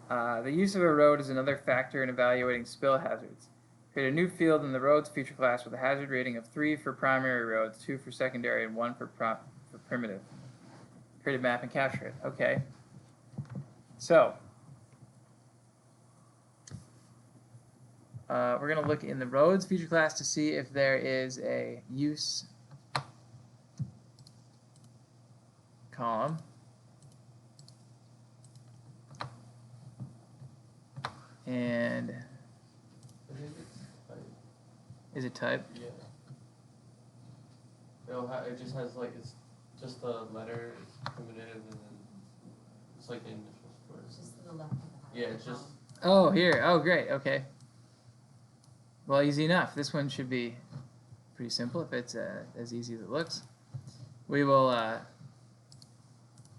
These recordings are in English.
The use of a road is another factor in evaluating spill hazards. Create a new field in the roads feature class with a hazard rating of 3 for primary roads, 2 for secondary, and 1 for primitive. Create a map and capture it. Okay. So, we're going to look in the roads feature class to see if there is a use column. And is it type? Yeah. It just has like, it's just a letter, it's primitive, and then it's like the initials for it. It's just to the left of the Yeah, it's just. Oh, here. Oh, great. Okay. Well, easy enough. This one should be pretty simple if it's as easy as it looks. We will, I'm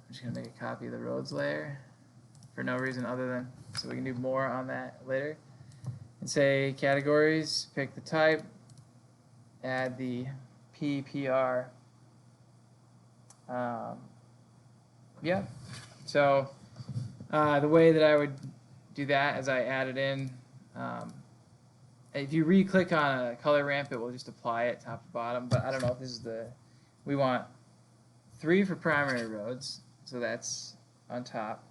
just going to make a copy of the roads layer for no reason other than so we can do more on that later. And say categories, pick the type, add the PPR. Yeah. So the way that I would do that is I add it in. If you re-click on a color ramp, it will just apply it top to bottom. But I don't know if this is we want 3 for primary roads, so that's on top.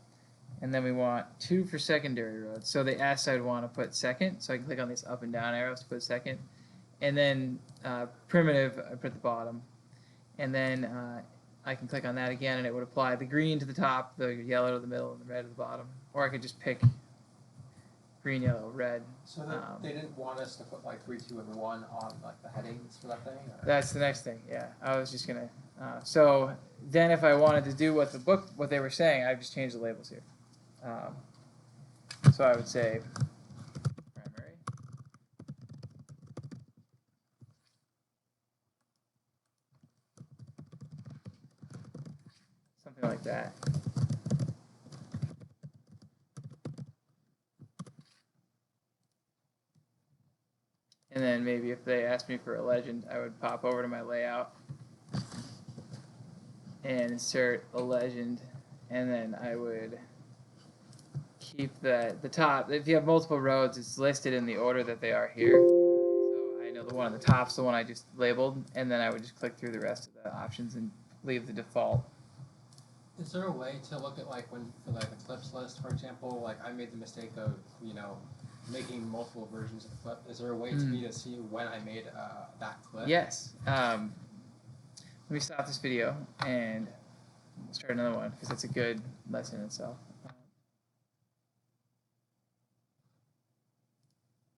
And then we want 2 for secondary roads. So the S I'd want to put second, so I can click on these up and down arrows to put second. And then primitive, I put at the bottom. And then I can click on that again, and it would apply the green to the top, the yellow to the middle, and the red to the bottom. Or I could just pick green, yellow, red. So they didn't want us to put like 3, 2, and 1 on like the headings for that thing? Or? That's the next thing. Yeah, I was just gonna. So then, if I wanted to do what they were saying, I just changed the labels here. So I would say primary. Something like that. And then maybe if they asked me for a legend, I would pop over to my layout and insert a legend, and then I would keep the top. If you have multiple roads, it's listed in the order that they are here. So I know the one at the top's the one I just labeled, and then I would just click through the rest of the options and leave the default. Is there a way to look at like when for like the clips list, for example, like I made the mistake of making multiple versions of the clip. Is there a way to me to see when I made that clip? Yes. Let me stop this video and start another one because it's a good lesson in itself.